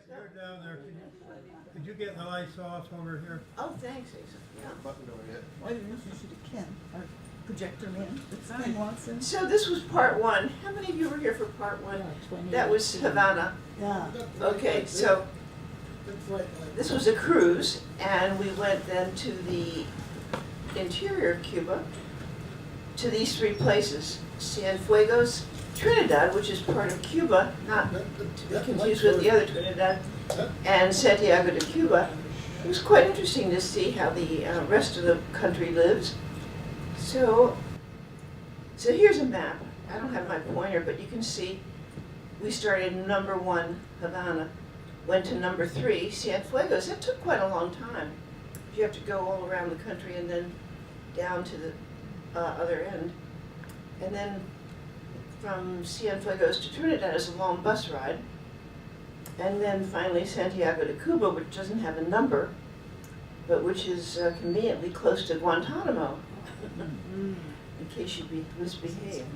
You're down there. Could you get the lights off over here? Oh, thanks, Asa. Yeah. Button over yet. Why didn't you shoot a Ken, our projector man, that's Ken Watson? So this was part one. How many of you were here for part one? That was Havana. Yeah. Okay, so this was a cruise, and we went then to the interior of Cuba, to these three places: Cienfuegos, Trinidad, which is part of Cuba, not to be confused with the other Trinidad, and Santiago de Cuba. It was quite interesting to see how the rest of the country lives. So here's a map. I don't have my pointer, but you can see we started in number 1, Havana, went to number 3, Cienfuegos. It took quite a long time. You have to go all around the country and then down to the other end. And then from Cienfuegos to Trinidad is a long bus ride. And then finally Santiago de Cuba, which doesn't have a number, but which is conveniently close to Guantanamo, in case you misbehave.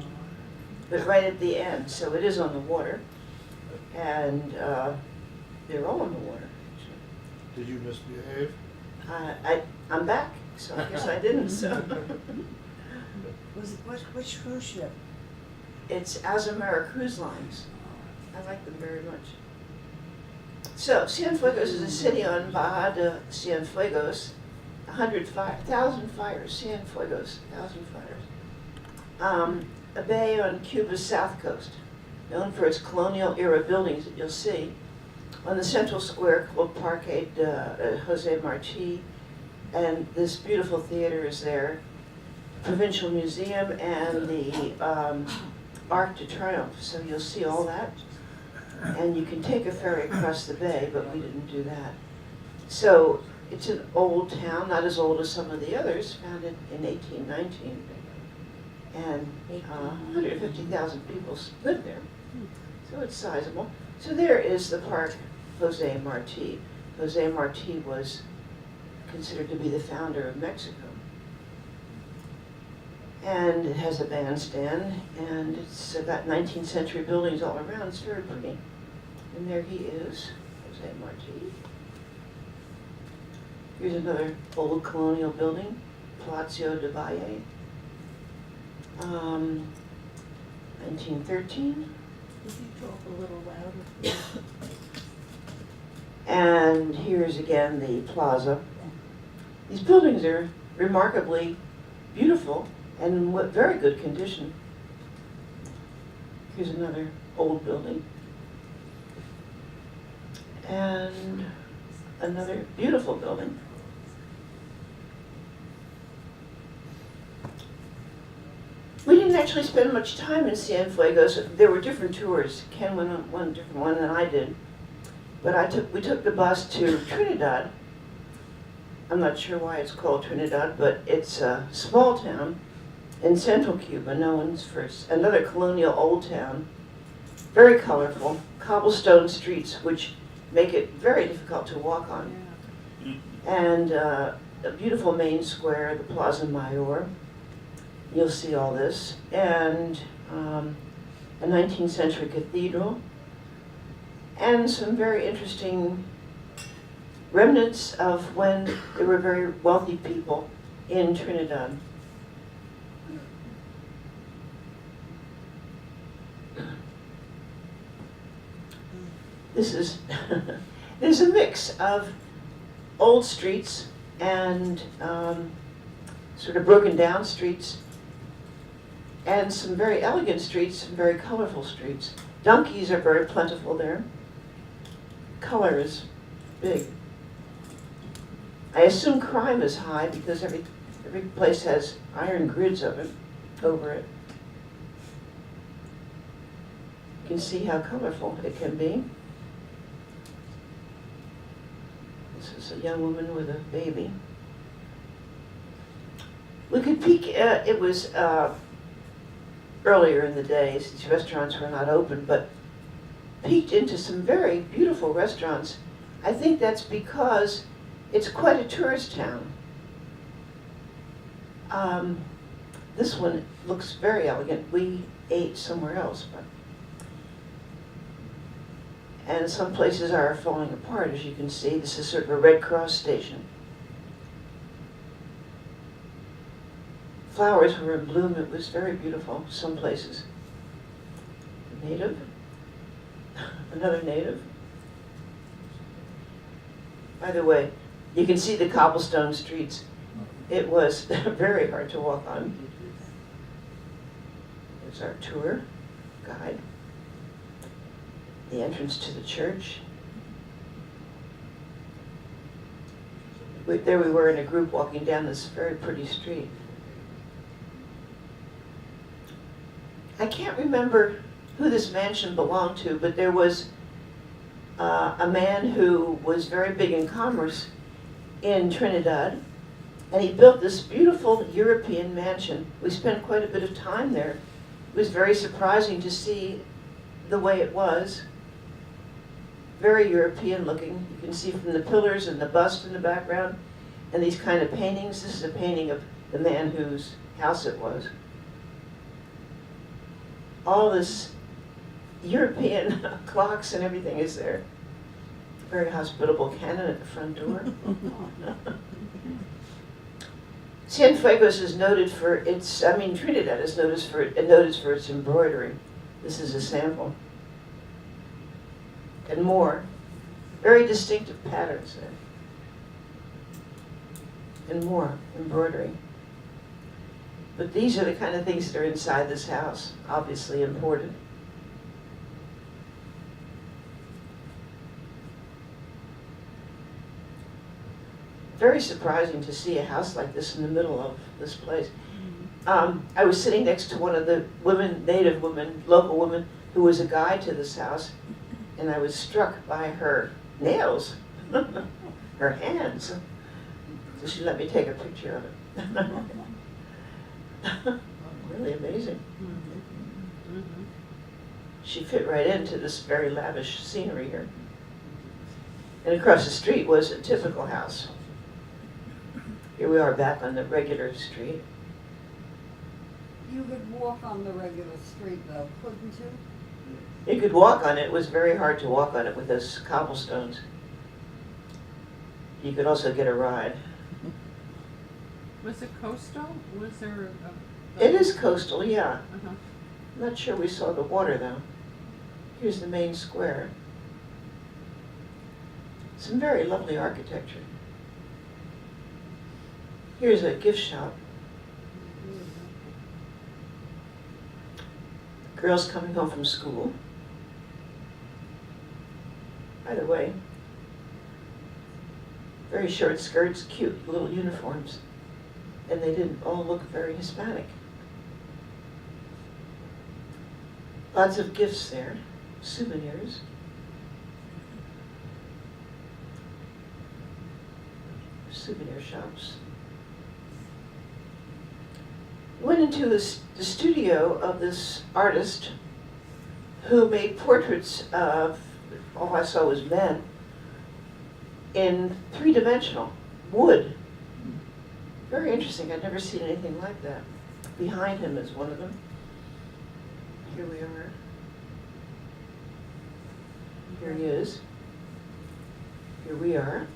But right at the end, so it is on the water, and they're all on the water. Did you misbehave? I'm back, so I guess I didn't. So Which cruise ship? it's Azamara Cruise Lines. I like them very much. So Cienfuegos is a city on Baja de Cienfuegos, 1,000 fires. Cienfuegos, 1,000 fires. A bay on Cuba's south coast, known for its colonial era buildings that you'll see. On the central square called Parque de Jose Marti, and this beautiful theater is there, Provincial Museum, and the Arc de Triomphe. So you'll see all that. And you can take a ferry across the bay, but we didn't do that. So it's an old town, not as old as some of the others, founded in 1819. And 150,000 people live there. So it's sizable. So there is the park Jose Marti. Jose Marti was considered to be the founder of Mexico. And it has a bandstand, and it's got 19th century buildings all around. It's very pretty. And there he is, Jose Marti. Here's another old colonial building, Palacio de Valle, 1913. If you talk a little louder. And here's again the plaza. These buildings are remarkably beautiful and in very good condition. Here's another old building. And another beautiful building. We didn't actually spend much time in Cienfuegos. There were different tours. Ken went on one different one than I did. But we took the bus to Trinidad. I'm not sure why it's called Trinidad, but it's a small town in central Cuba, known for another colonial old town. Very colorful, cobblestone streets, which make it very difficult to walk on. And a beautiful main square, the Plaza Mayor. You'll see all this. And a 19th century cathedral. And some very interesting remnants of when there were very wealthy people in Trinidad. This is there's a mix of old streets and sort of broken down streets, and some very elegant streets, some very colorful streets. Donkeys are very plentiful there. Color is big. I assume crime is high because every place has iron grids over it. You can see how colorful it can be. This is a young woman with a baby. We could peek, it was earlier in the day, since restaurants were not open, but peeked into some very beautiful restaurants. I think that's because it's quite a tourist town. This one looks very elegant. We ate somewhere else, but And some places are falling apart, as you can see. This is sort of a Red Cross station. Flowers were in bloom. It was very beautiful, some places. Native. Another native. By the way, you can see the cobblestone streets. It was very hard to walk on. There's our tour guide. The entrance to the church. There we were in a group walking down this very pretty street. I can't remember who this mansion belonged to, but there was a man who was very big in commerce in Trinidad, and he built this beautiful European mansion. We spent quite a bit of time there. It was very surprising to see the way it was. Very European looking. You can see from the pillars and the bust in the background, and these kind of paintings. This is a painting of the man whose house it was. All this European clocks and everything is there. Very hospitable cannon at the front door. Cienfuegos is noted for its, Trinidad is noted for its embroidery. This is a sample. And more. Very distinctive patterns there. And more embroidery. But these are the kind of things that are inside this house, obviously imported. Very surprising to see a house like this in the middle of this place. I was sitting next to one of the women, native women, local women, who was a guide to this house, and I was struck by her nails, her hands. So she let me take a picture of it. Really amazing. She fit right into this very lavish scenery here. And across the street was a typical house. Here we are back on the regular street. You could walk on the regular street though, couldn't you? You could walk on it. It was very hard to walk on it with those cobblestones. You could also get a ride. Was it coastal? Was there It is coastal, yeah. Uh-huh. I'm not sure we saw the water though. Here's the main square. Some very lovely architecture. Here's a gift shop. Girls coming home from school. By the way, very short skirts, cute little uniforms. And they didn't all look very Hispanic. Lots of gifts there, souvenirs. Souvenir shops. Went into the studio of this artist who made portraits of, all I saw was men, in three-dimensional wood. Very interesting. I'd never seen anything like that. Behind him is one of them. Here we are. Here he is. Here we are.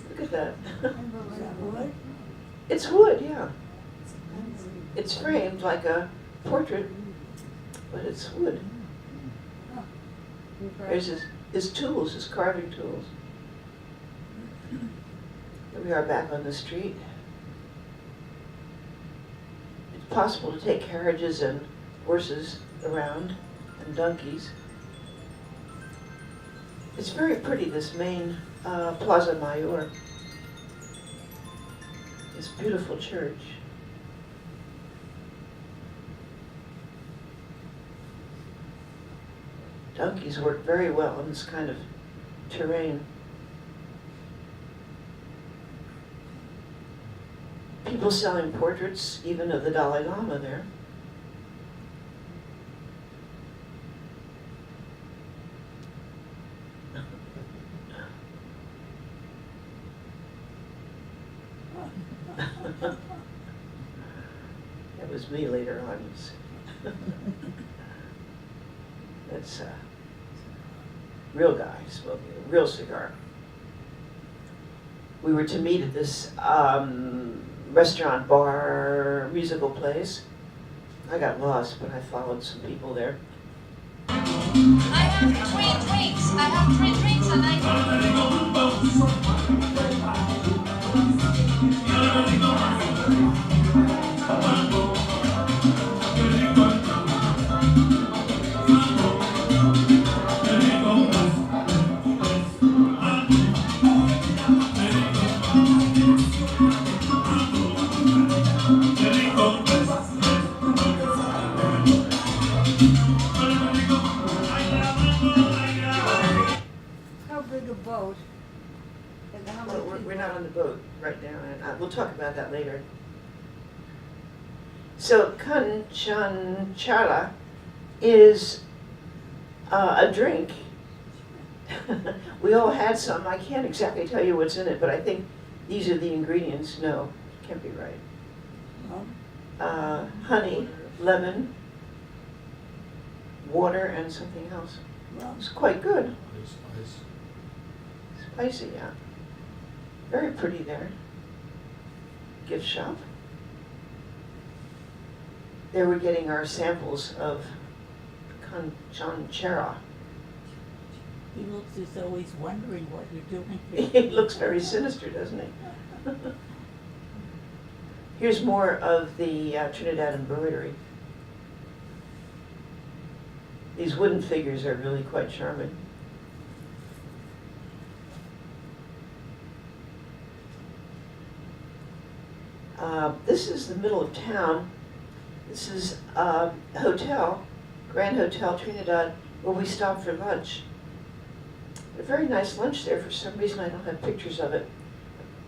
Look at that. Wood? It's wood, yeah. It's framed like a portrait, but it's wood. There's his tools, his carving tools. Here we are back on the street. It's possible to take carriages and horses around, and donkeys. It's very pretty, this main Plaza Mayor. This beautiful church. Donkeys work very well in this kind of terrain. People selling portraits, even of the Dalai Lama there. That was me later on. That's real guy smoking a real cigar. We were to meet at this restaurant, bar, musical place. I got lost, but I followed some people there. I have 3 drinks. I have 3 drinks and How big a boat? And how many Well, we're people? not on the boat right now, and we'll talk about that later. So Kanchanchara is a drink. We all had some. I can't exactly tell you what's in it, but I think these are the ingredients. No, can't be right. No? Honey, lemon, water, and something else. Well, It's quite good. Ice. Spicy, yeah. Very pretty there. Gift shop. There we're getting our samples of Kanchanchara. He looks as though he's wondering what you're doing. He looks very sinister, doesn't he? Here's more of the Trinidad embroidery. These wooden figures are really quite charming. This is the middle of town. This is a hotel, Grand Hotel Trinidad, where we stopped for lunch. A very nice lunch there. For some reason, I don't have pictures of it.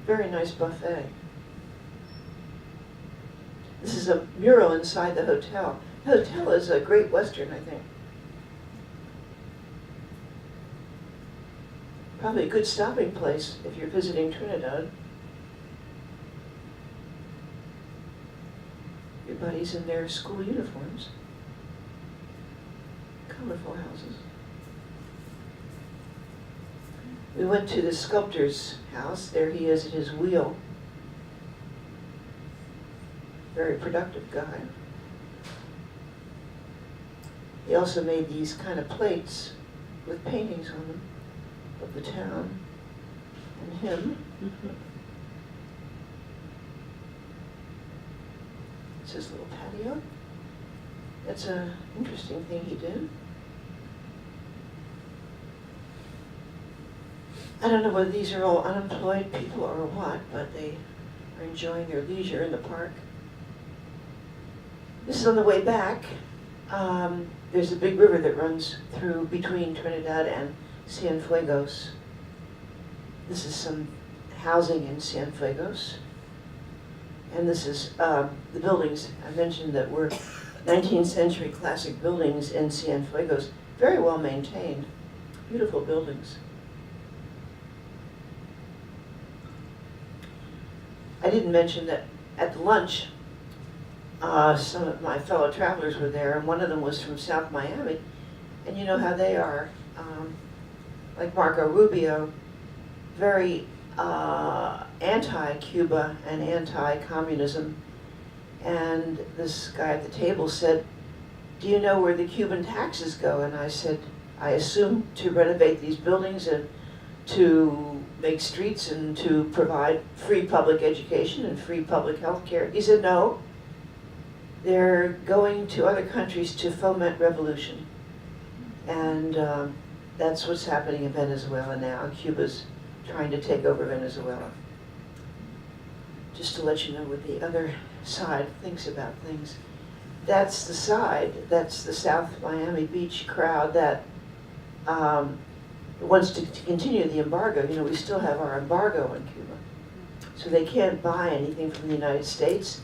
Very nice buffet. This is a mural inside the hotel. The hotel is a Great Western, I think. Probably a good stopping place if you're visiting Trinidad. Your buddies in their school uniforms. Colorful houses. We went to the sculptor's house. There he is at his wheel. Very productive guy. He also made these kind of plates with paintings on them of the town and him. It's his little patio. That's an interesting thing he did. I don't know whether these are all unemployed people or what, but they are enjoying their leisure in the park. This is on the way back. There's a big river that runs through between Trinidad and Cienfuegos. This is some housing in Cienfuegos. And this is the buildings. I mentioned that were 19th century classic buildings in Cienfuegos. Very well maintained. Beautiful buildings. I didn't mention that at the lunch, some of my fellow travelers were there, and one of them was from South Miami. And you know how they are, like Marco Rubio, very anti-Cuba and anti-communism. And this guy at the table said, "Do you know where the Cuban taxes go?" And I said, "I assume to renovate these buildings and to make streets and to provide free public education and free public health care." He said, "No, they're going to other countries to foment revolution." And that's what's happening in Venezuela now. Cuba's trying to take over Venezuela. Just to let you know what the other side thinks about things. That's the side, that's the South Miami Beach crowd that wants to continue the embargo. You know, we still have our embargo on Cuba. So they can't buy anything from the United States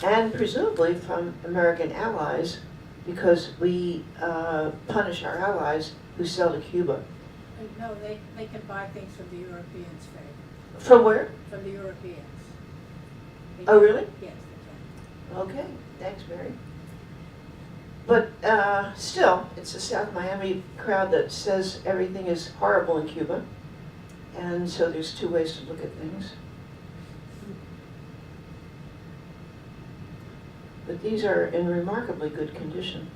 and presumably from American allies, because we punish our allies who sell to Cuba. No, they can buy things from the Europeans, Faye, From where? from the Europeans. They Oh, can. really? Yes, they can. Okay, thanks, Mary. But still, it's a South Miami crowd that says everything is horrible in Cuba. And so there's two ways to look at things. But these are in remarkably good condition.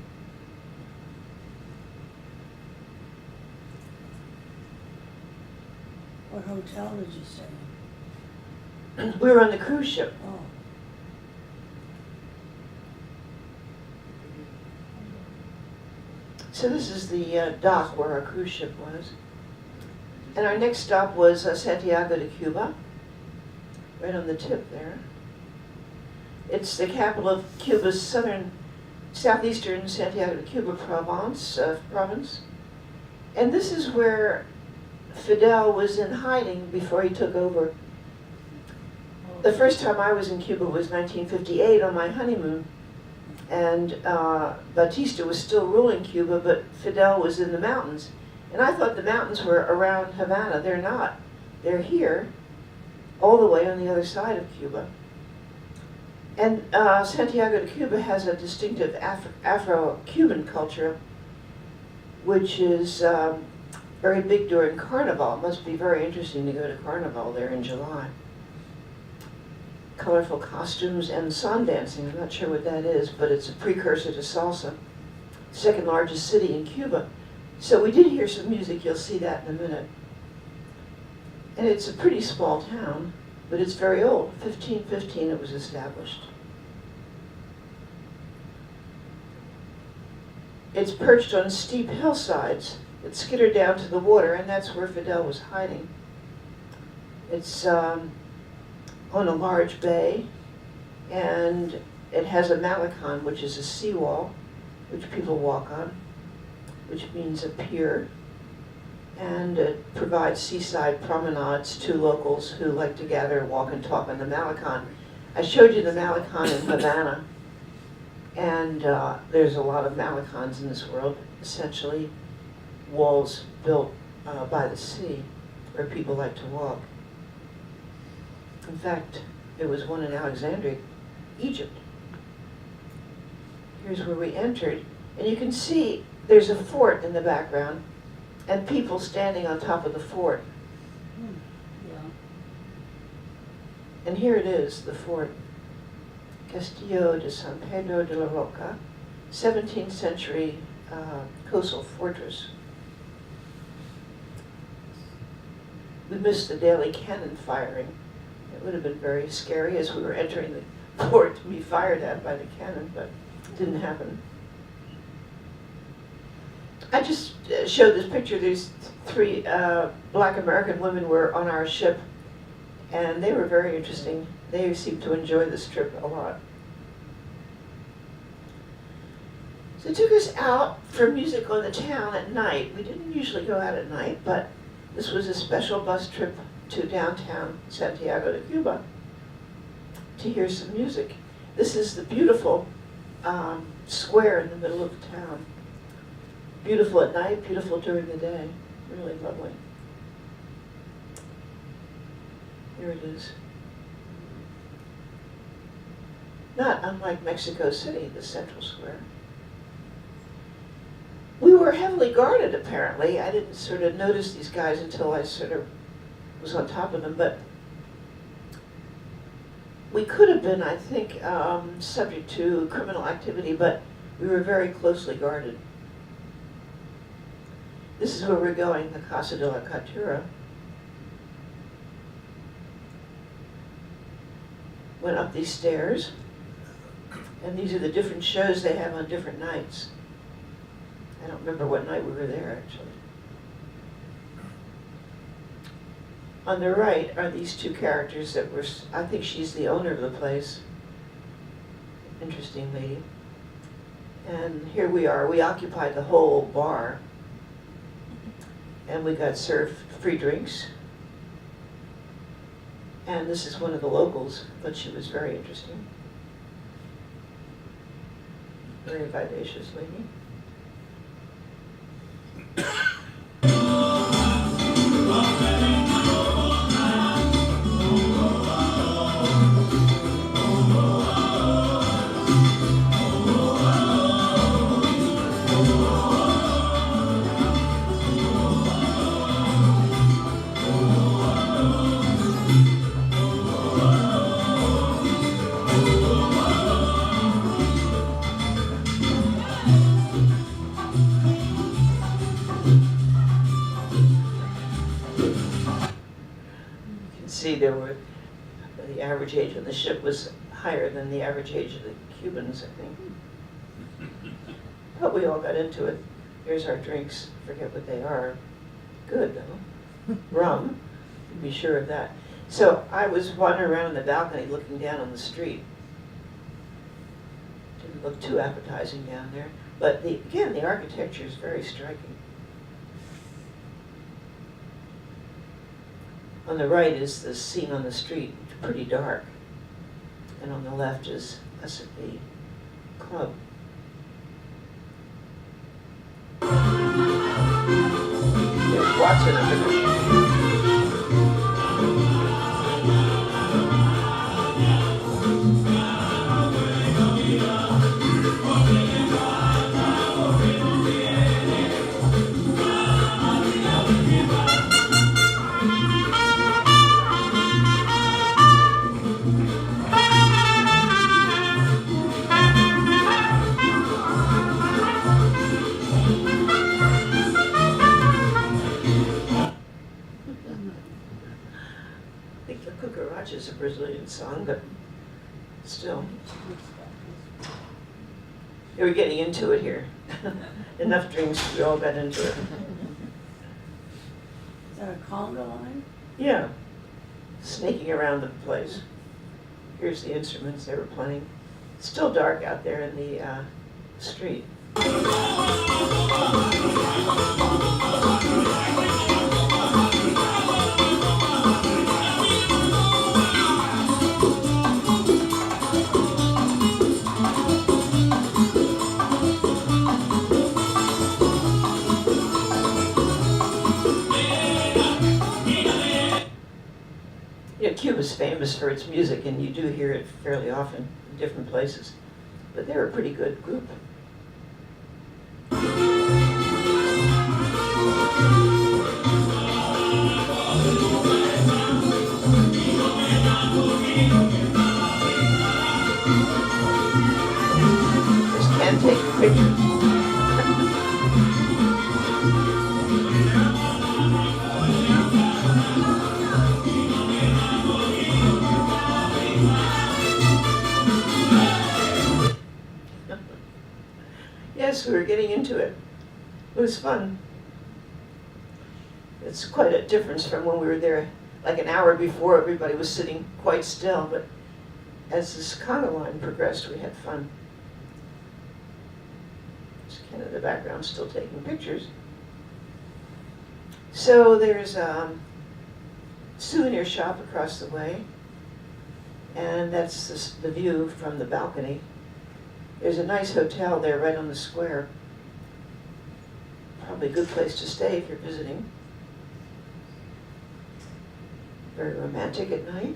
What hotel did you stay in? We were on the cruise ship. Oh, So this is the dock where our cruise ship was. And our next stop was Santiago de Cuba, right on the tip there. It's the capital of Cuba's southeastern Santiago de Cuba province. And this is where Fidel was in hiding before he took over. The first time I was in Cuba was 1958 on my honeymoon. And Batista was still ruling Cuba, but Fidel was in the mountains. And I thought the mountains were around Havana. They're not. They're here, all the way on the other side of Cuba. And Santiago de Cuba has a distinctive Afro-Cuban culture, which is very big during Carnival. It must be very interesting to go to Carnival there in July. Colorful costumes and song dancing. I'm not sure what that is, but it's a precursor to salsa. Second largest city in Cuba. So we did hear some music. You'll see that in a minute. And it's a pretty small town, but it's very old. 1515 it was established. It's perched on steep hillsides that skitter down to the water, and that's where Fidel was hiding. It's on a large bay, and it has a malecon, which is a seawall, which people walk on, which means a pier, and it provides seaside promenades to locals who like to gather, walk, and talk on the malecon. I showed you the malecon in Havana, and there's a lot of malecons in this world, essentially walls built by the sea where people like to walk. In fact, there was one in Alexandria, Egypt. Here's where we entered, and you can see there's a fort in the background and people standing on top of the fort. yeah. And here it is, the fort. Castillo de San Pedro de la Roca, 17th century coastal fortress. We missed the daily cannon firing. It would have been very scary as we were entering the port to be fired at by the cannon, but it didn't happen. I just showed this picture. These three black American women were on our ship, and they were very interesting. They seemed to enjoy this trip a lot. So it took us out for music on the town at night. We didn't usually go out at night, but this was a special bus trip to downtown Santiago de Cuba to hear some music. This is the beautiful square in the middle of town. Beautiful at night, beautiful during the day. Really lovely. Here it is. Not unlike Mexico City, the central square. We were heavily guarded, apparently. I didn't sort of notice these guys until I sort of was on top of them, but we could have been, I think, subject to criminal activity, but we were very closely guarded. This is where we're going, the Casa de la Cultura. Went up these stairs, and these are the different shows they have on different nights. I don't remember what night we were there, actually. On the right are these two characters that were, I think she's the owner of the place. Interesting lady. And here we are. We occupied the whole bar. And we got served free drinks. And this is one of the locals, but she was very interesting. Very vivacious lady. can see the average age on the ship was higher than the average age of the Cubans, I think. But we all got into it. Here's our drinks, forget what they are. Good though. Rum, be sure of that. So I was wandering around on the balcony looking down on the street. Didn't look too appetizing down there. But again, the architecture is very striking. On the right is the scene on the street, pretty dark. And on the left is us at the club. There's Watson over there. I think the Cucaracha is a Brazilian song, but still. Yeah, we're getting into it here. Enough drinks, we all got into it. Is that a conga line? Yeah, snaking around the place. Here's the instruments they were playing. It's still dark out there in the street. You know, Cuba's famous for its music, and you do hear it fairly often in different places. But they're a pretty good group. Just can't take pictures. Yes, we were getting into it. It was fun. It's quite a difference from when we were there like an hour before. Everybody was sitting quite still, but as this conga line progressed, we had fun. Just kind of the background still taking pictures. So there's a souvenir shop across the way, and that's the view from the balcony. There's a nice hotel there right on the square. Probably a good place to stay if you're visiting. Very romantic at night.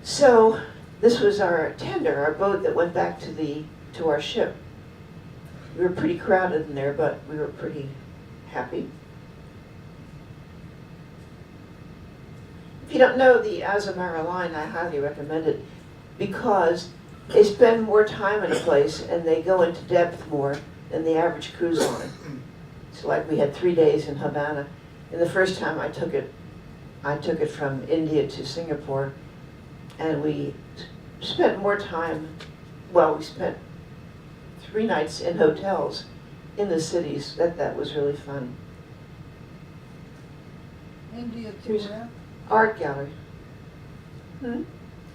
So this was our tender, our boat that went back to our ship. We were pretty crowded in there, but we were pretty happy. If you don't know the Azamara line, I highly recommend it because they spend more time in a place and they go into depth more than the average cruise line. So like we had 3 days in Havana, and the first time I took it from India to Singapore, and we spent more time, well, we spent 3 nights in hotels in the cities. That was really fun. India to Here's- where? Art gallery.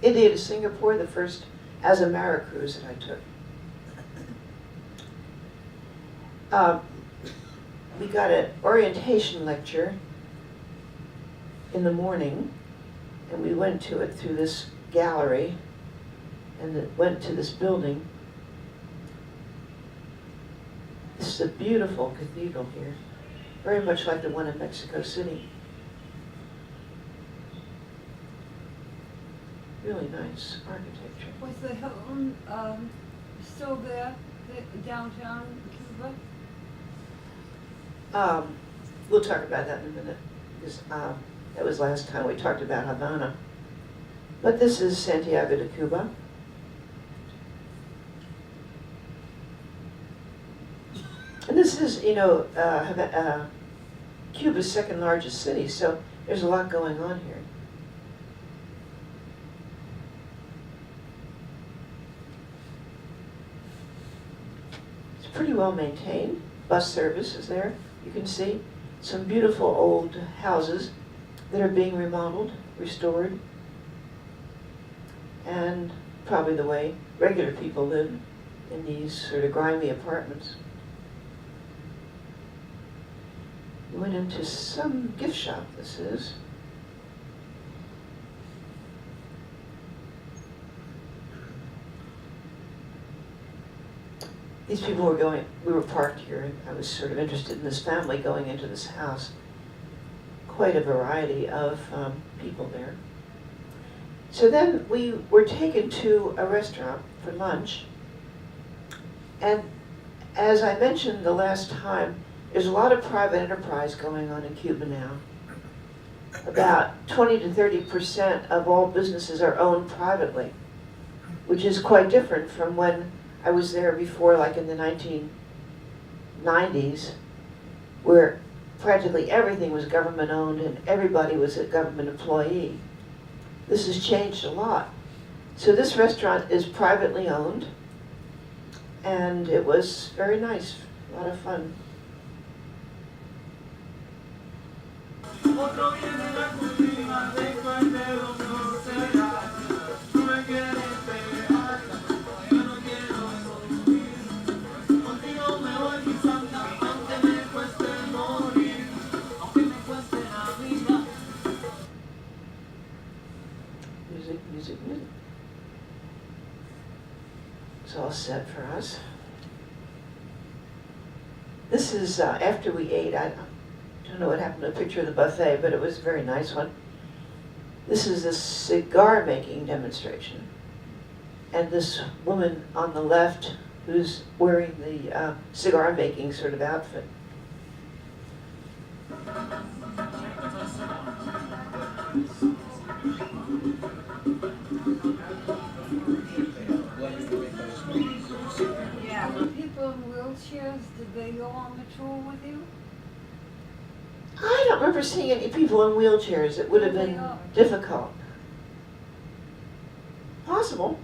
India to Singapore, the first Azamara cruise that I took. We got an orientation lecture in the morning, and we went to it through this gallery, and it went to this building. This is a beautiful cathedral here, very much like the one in Mexico City. Really nice architecture. Was the Hilton still there, downtown Cuba? We'll talk about that in a minute, because that was last time we talked about Havana. But this is Santiago de Cuba. And this is, Cuba's second largest city, so there's a lot going on here. It's pretty well maintained. Bus service is there. You can see some beautiful old houses that are being remodeled, restored, and probably the way regular people live in these sort of grimy apartments. We went into some gift shop, this is. These people were going, we were parked here, and I was sort of interested in this family going into this house. Quite a variety of people there. So then we were taken to a restaurant for lunch, and as I mentioned the last time, there's a lot of private enterprise going on in Cuba now. About 20 to 30% of all businesses are owned privately, which is quite different from when I was there before, like in the 1990s, where practically everything was government owned and everybody was a government employee. This has changed a lot. So this restaurant is privately owned, and it was very nice, a lot of fun. Music. It's all set for us. This is after we ate. I don't know what happened to the picture of the buffet, but it was a very nice one. This is a cigar making demonstration. And this woman on the left who's wearing the cigar making sort of outfit. Yeah, the people in wheelchairs, did they go on the tour with you? I don't remember seeing any people in wheelchairs. It would have been difficult. Possible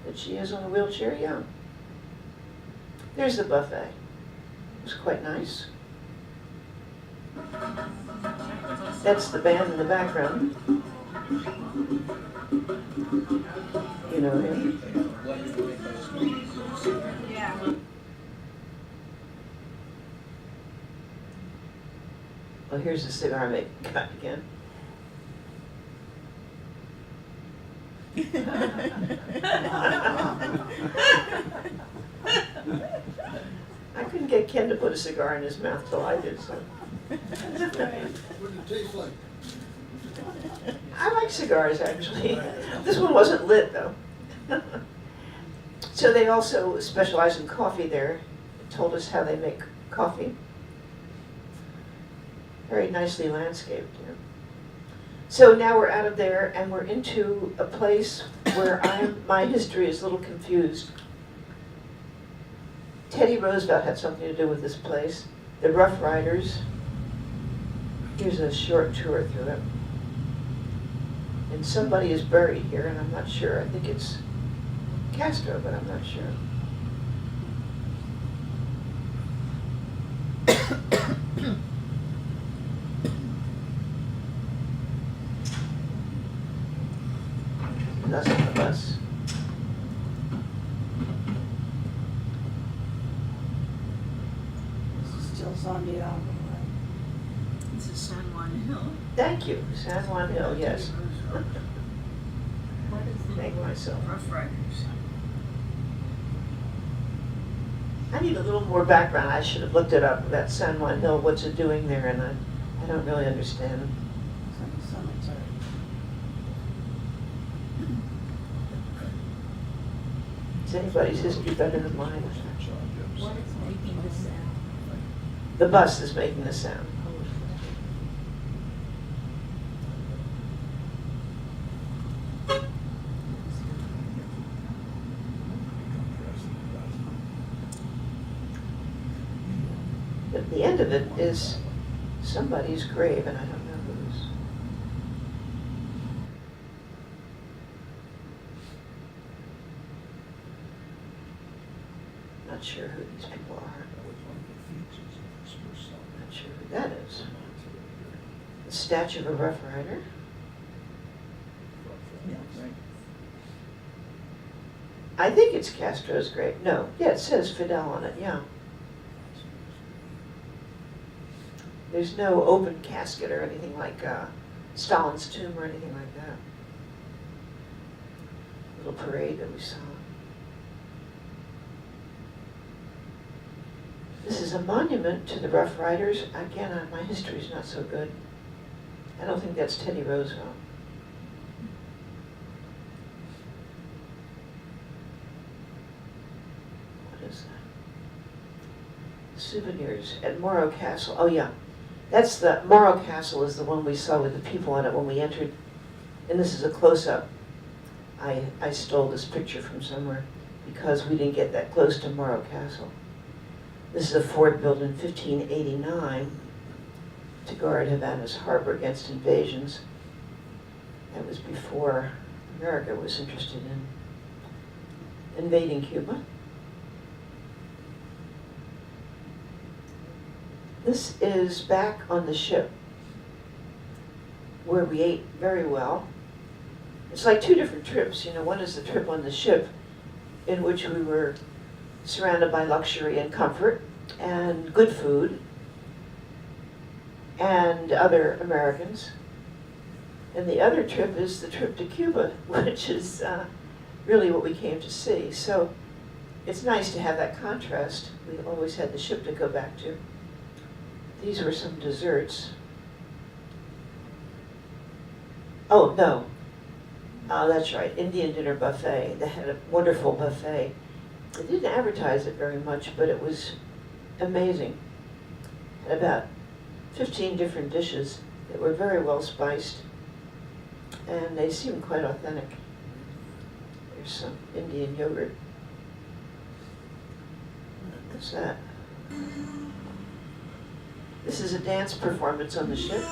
that she is on a wheelchair, yeah. There's the buffet. It was quite nice. That's the band in the background. You know him? Yeah. Oh, here's the cigar making guy again. I couldn't get Ken to put a cigar in his mouth till I did, so. What does it taste like? I like cigars, actually. This one wasn't lit, though. So they also specialize in coffee there. They told us how they make coffee. Very nicely landscaped here. So now we're out of there and we're into a place where my history is a little confused. Teddy Roosevelt had something to do with this place. The Rough Riders. Here's a short tour through it. And somebody is buried here, and I'm not sure. I think it's Castro, but I'm not sure. That's on the bus. This is still Santiago, right? This is San Juan Hill. Thank you, San Juan Hill, yes. What is the Thank myself. Rough Riders? I need a little more background. I should have looked it up about San Juan Hill, what's it doing there, and I don't really understand. Some cemetery. Is anybody's history better than mine? What is making the sound? The bus is making the sound. At the end of it is somebody's grave, and I don't know whose. Not sure who these people are. Not sure who that is. The statue of a Rough Rider. Yeah, right. I think it's Castro's grave. No, yeah, it says Fidel on it, yeah. There's no open casket or anything like Stalin's tomb or anything like that. Little parade that we saw. This is a monument to the Rough Riders. Again, my history's not so good. I don't think that's Teddy Roosevelt. What is that? Souvenirs at Morro Castle. Oh yeah, that's the Morro Castle is the one we saw with the people on it when we entered. And this is a close-up. I stole this picture from somewhere because we didn't get that close to Morro Castle. This is a fort built in 1589 to guard Havana's harbor against invasions. That was before America was interested in invading Cuba. This is back on the ship where we ate very well. It's like two different trips, you know. One is the trip on the ship in which we were surrounded by luxury and comfort and good food and other Americans. And the other trip is the trip to Cuba, which is really what we came to see. So it's nice to have that contrast. We always had the ship to go back to. These were some desserts. Oh, no. Oh, that's right, Indian dinner buffet. They had a wonderful buffet. They didn't advertise it very much, but it was amazing. Had about 15 different dishes that were very well spiced, and they seemed quite authentic. There's some Indian yogurt. What's that? This is a dance performance on the ship.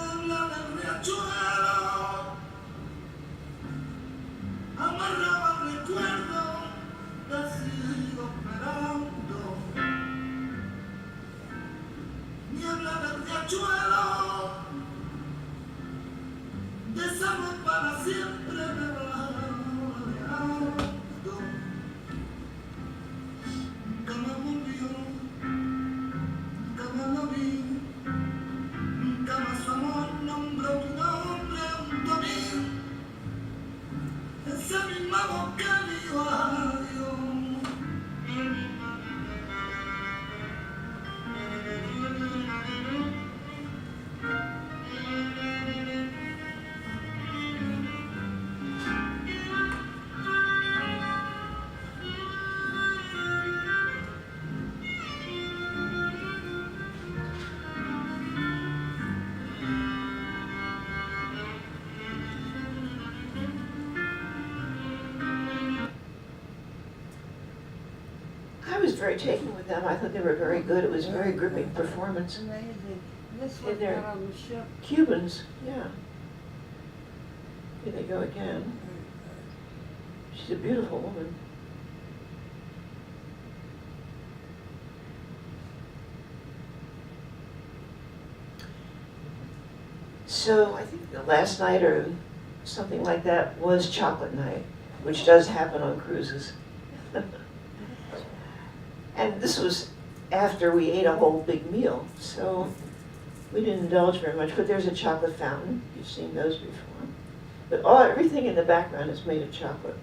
I was very taken with them. I thought they were very good. It was a very gripping performance. Amazing. This was they're- not on the ship. Cubans, yeah. Here they go again. She's a beautiful woman. So I think the last night or something like that was chocolate night, which does happen on cruises. And this was after we ate a whole big meal, so we didn't indulge very much, but there's a chocolate fountain. You've seen those before. But everything in the background is made of chocolate.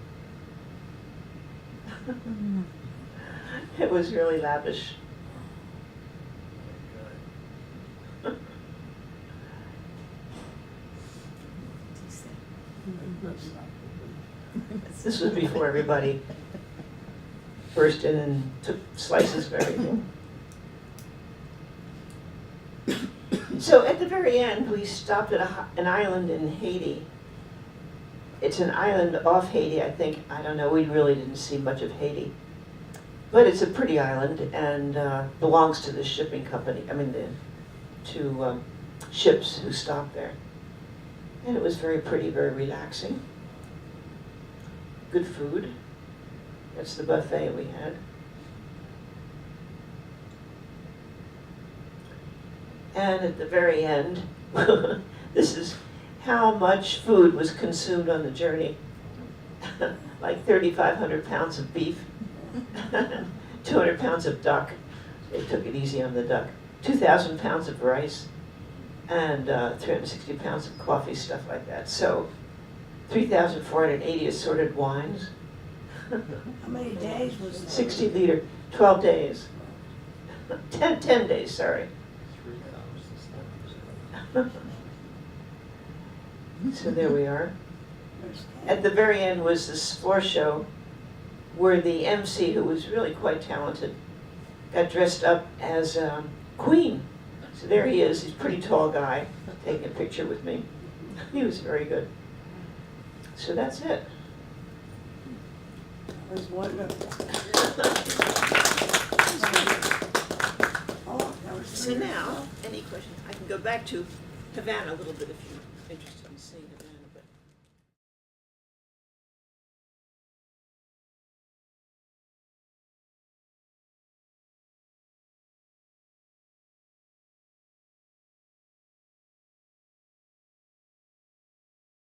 It was really lavish. This was before everybody burst in and took slices of everything. So at the very end, we stopped at an island in Haiti. It's an island off Haiti, I think. I don't know, we really didn't see much of Haiti. But it's a pretty island and belongs to the shipping company, to ships who stopped there. And it was very pretty, very relaxing. Good food. That's the buffet we had. And at the very end, this is how much food was consumed on the journey. Like 3,500 pounds of beef, 200 pounds of duck. They took it easy on the duck. 2,000 pounds of rice, and 360 pounds of coffee, stuff like that. So 3,480 assorted wines. How many days was that? 60 liter, 12 days. 10 days, sorry. So there we are. At the very end was this floor show where the MC, who was really quite talented, got dressed up as Queen. So there he is, he's a pretty tall guy, taking a picture with me. He was very good. So that's it. It was wonderful. Oh, that was So now, any questions? I can go back to Havana a little bit if you're interested in seeing Havana.